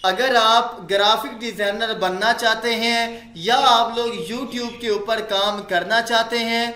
अगर आप graphic designer बनना चाहते हैं या आप लोग YouTube के ऊपर काम करना चाहते हैं,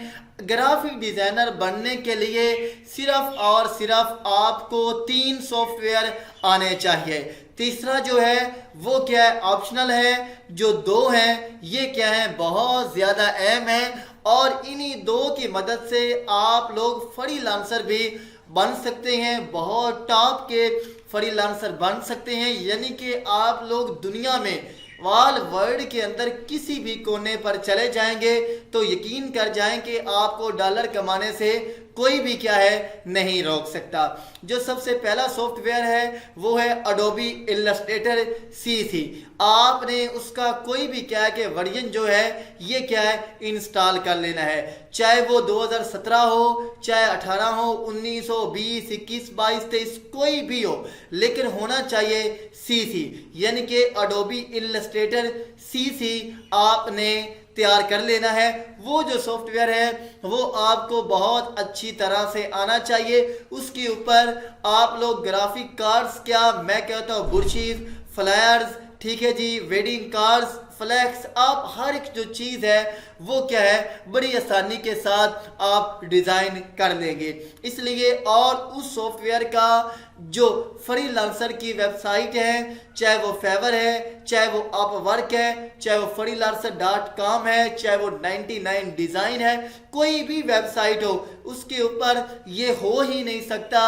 ग्राफिक डिज़ाइनर बनने के लिए सिर्फ और सिर्फ आपको 3 सॉफ्टवेयर आने चाहिए। तीसरा जो है वो क्या है, ऑप्शनल है। जो 2 हैं ये क्या है, बहुत ज़्यादा अहम है और इन्हीं 2 की मदद से आप लोग फ्रीलांसर भी बन सकते हैं, बहुत टॉप के फ्रीलांसर बन सकते हैं। यानी कि आप लोग दुनिया में वर्ल्ड के अंदर किसी भी कोने पर चले जाएंगे तो यकीन कर जाएं कि आपको डॉलर कमाने से कोई भी क्या है नहीं रोक सकता। जो सबसे पहला सॉफ्टवेयर है वो है अडोबी इलस्ट्रेटर CC। आपने उसका कोई भी क्या है कि वर्जन जो है ये क्या है इंस्टॉल कर लेना है, चाहे वो 2017 हो, चाहे 18 हो, 19 हो, 20, 21, 22, 23 कोई भी हो, लेकिन होना चाहिए CC यानी कि अडोबी इलस्ट्रेटर CC आपने तैयार कर लेना है। वो जो सॉफ्टवेयर है वो आपको बहुत अच्छी तरह से आना चाहिए। उसके ऊपर आप लोग ग्राफिक कार्ड्स, क्या मैं कहता हूँ बुरशीज, फ्लायर्स, ठीक है जी, वेडिंग कार्ड्स, फ्लैक्स, आप हर एक जो चीज़ है वो क्या है बड़ी आसानी के साथ आप डिज़ाइन कर लेंगे। इसलिए और उस सॉफ्टवेयर का जो फ्रीलांसर की वेबसाइट है, चाहे वो फेवर है, चाहे वो अपवर्क है, चाहे वो freelancer.com है, चाहे वो 99 डिज़ाइन है, कोई भी वेबसाइट हो उसके ऊपर ये हो ही नहीं सकता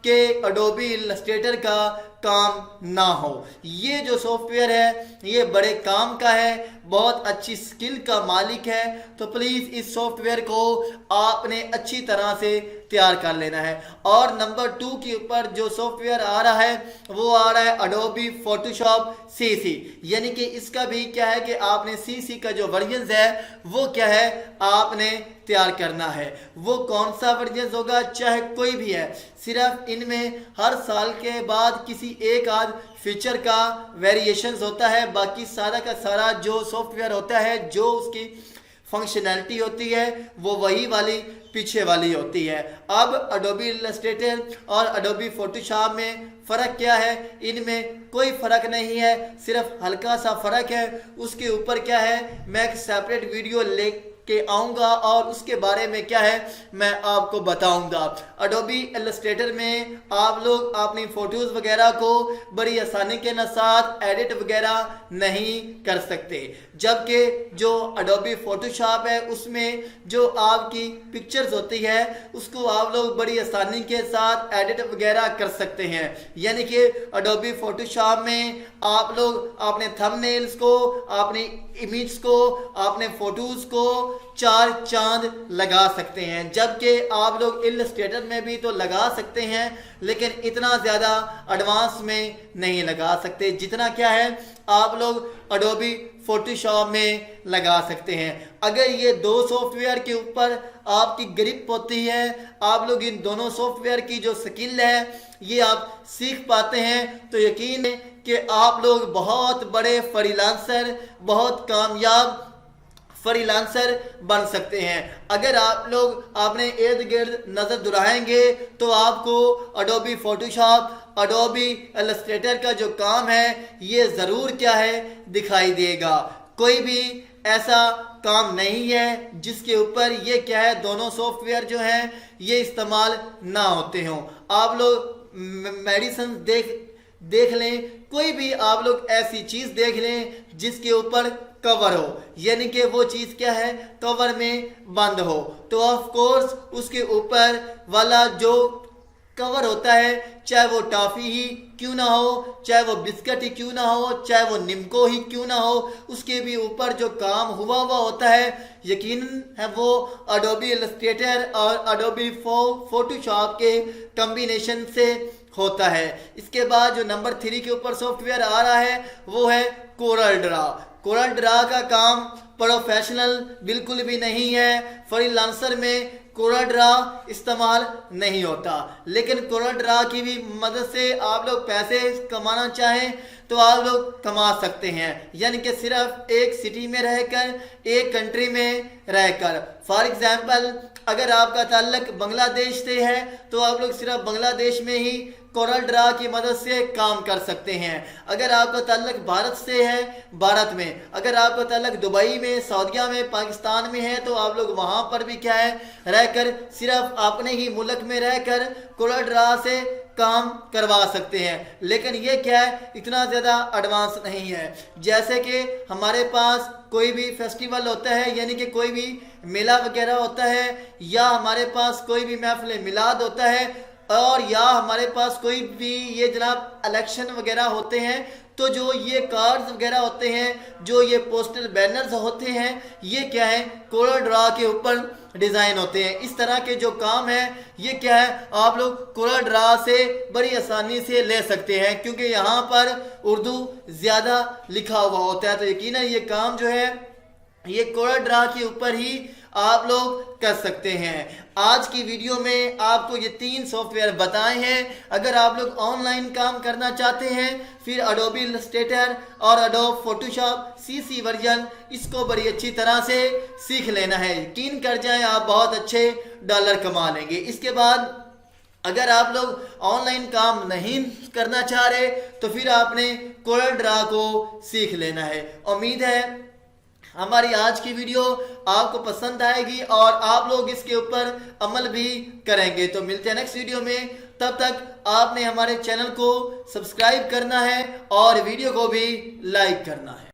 कि अडोबी इलस्ट्रेटर का काम ना हो। ये जो सॉफ्टवेयर है ये बड़े काम का है, बहुत अच्छी स्किल का मालिक है। तो प्लीज़ इस सॉफ्टवेयर को आपने अच्छी तरह से तैयार कर लेना है। और नंबर 2 के ऊपर जो सॉफ्टवेयर आ रहा है वो आ रहा है अडोबी फोटोशॉप CC। यानी कि इसका भी क्या है कि आपने CC का जो वर्जन है वो क्या है आपने तैयार करना है। वो कौन सा वर्जन होगा, चाहे कोई भी है, सिर्फ इनमें हर साल के बाद किसी एक आध फीचर का वेरिएशंस होता है, बाकी सारा का सारा जो सॉफ्टवेयर होता है, जो उसकी फंक्शनैलिटी होती है वो वही वाली पीछे वाली होती है। अब अडोबी इलस्ट्रेटर और अडोबी फोटोशॉप में फ़र्क क्या है, इनमें कोई फ़र्क नहीं है, सिर्फ हल्का सा फ़र्क है। उसके ऊपर क्या है मैं एक सेपरेट वीडियो ले के आऊँगा और उसके बारे में क्या है मैं आपको बताऊँगा। अडोबी इलस्ट्रेटर में आप लोग अपनी फ़ोटोज़ वगैरह को बड़ी आसानी के साथ एडिट वगैरह नहीं कर सकते, जबकि जो अडोबी फोटोशॉप है उसमें जो आपकी पिक्चर्स होती है उसको आप लोग बड़ी आसानी के साथ एडिट वगैरह कर सकते हैं। यानी कि अडोबी फोटोशॉप में आप लोग अपने थंबनेल्स को, अपनी इमेज को, अपने फोटोज़ को 4 चांद लगा सकते हैं, जबकि आप लोग इलस्ट्रेटर में भी तो लगा सकते हैं लेकिन इतना ज़्यादा एडवांस में नहीं लगा सकते जितना क्या है आप लोग अडोबी फोटोशॉप में लगा सकते हैं। अगर ये 2 सॉफ्टवेयर के ऊपर आपकी ग्रिप होती है, आप लोग इन दोनों सॉफ्टवेयर की जो स्किल है ये आप सीख पाते हैं, तो यकीन है कि आप लोग बहुत बड़े फ्रीलांसर, बहुत कामयाब फ्रीलांसर बन सकते हैं। अगर आप लोग अपने इर्द गिर्द नज़र दुराएंगे तो आपको अडोबी फोटोशॉप, अडोबी इलस्ट्रेटर का जो काम है ये ज़रूर क्या है दिखाई देगा। कोई भी ऐसा काम नहीं है जिसके ऊपर ये क्या है दोनों सॉफ्टवेयर जो हैं ये इस्तेमाल ना होते हों। आप लोग मेडिसिन देख लें, कोई भी आप लोग ऐसी चीज़ देख लें जिसके ऊपर कवर हो, यानी कि वो चीज़ क्या है कवर में बंद हो, तो ऑफ कोर्स उसके ऊपर वाला जो कवर होता है चाहे वो टॉफ़ी ही क्यों ना हो, चाहे वो बिस्किट ही क्यों ना हो, चाहे वो निम्को ही क्यों ना हो, उसके भी ऊपर जो काम हुआ होता है यकीनन है वो अडोबी इलस्ट्रेटर और अडोबी फोटोशॉप के कॉम्बिनेशन से होता है। इसके बाद जो नंबर 3 के ऊपर सॉफ्टवेयर आ रहा है वो है कोरल ड्रा। कोरल ड्रा का काम प्रोफेशनल बिल्कुल भी नहीं है, फ्रीलांसर में कोरल ड्रा इस्तेमाल नहीं होता, लेकिन कोरल ड्रा की भी मदद से आप लोग पैसे कमाना चाहें तो आप लोग कमा सकते हैं। यानी कि सिर्फ एक सिटी में रहकर, एक कंट्री में रहकर, फॉर एग्जांपल अगर आपका ताल्लुक बांग्लादेश से है तो आप लोग सिर्फ बांग्लादेश में ही कोरल ड्रा की मदद से काम कर सकते हैं। अगर आपका ताल्लुक भारत से है, भारत में, अगर आपका ताल्लुक दुबई में, सऊदीया में, पाकिस्तान में है, तो आप लोग वहाँ पर भी क्या है रहकर सिर्फ अपने ही मुल्क में रहकर कोरल ड्रा से काम करवा सकते हैं। लेकिन ये क्या है इतना ज़्यादा एडवांस नहीं है। जैसे कि हमारे पास कोई भी फेस्टिवल होता है, यानी कि कोई भी मेला वगैरह होता है, या हमारे पास कोई भी महफिल मिलाद होता है, और या हमारे पास कोई भी ये जनाब इलेक्शन वगैरह होते हैं, तो जो ये कार्ड्स वगैरह होते हैं, जो ये पोस्टर बैनर्स होते हैं, ये क्या है कोरल ड्रा के ऊपर डिज़ाइन होते हैं। इस तरह के जो काम है ये क्या है आप लोग कोरल ड्रा से बड़ी आसानी से ले सकते हैं, क्योंकि यहाँ पर उर्दू ज़्यादा लिखा हुआ होता है। तो यकीनन ये काम जो है ये कोरल ड्रा के ऊपर ही आप लोग कर सकते हैं। आज की वीडियो में आपको ये 3 सॉफ्टवेयर बताए हैं। अगर आप लोग ऑनलाइन काम करना चाहते हैं, फिर एडोबी इलस्ट्रेटर और एडोब फोटोशॉप CC वर्जन इसको बड़ी अच्छी तरह से सीख लेना है। यकीन कर जाएं आप बहुत अच्छे डॉलर कमा लेंगे। इसके बाद अगर आप लोग ऑनलाइन काम नहीं करना चाह रहे तो फिर आपने कोरल ड्रा को सीख लेना है। उम्मीद है हमारी आज की वीडियो आपको पसंद आएगी और आप लोग इसके ऊपर अमल भी करेंगे। तो मिलते हैं नेक्स्ट वीडियो में, तब तक आपने हमारे चैनल को सब्सक्राइब करना है और वीडियो को भी लाइक करना है।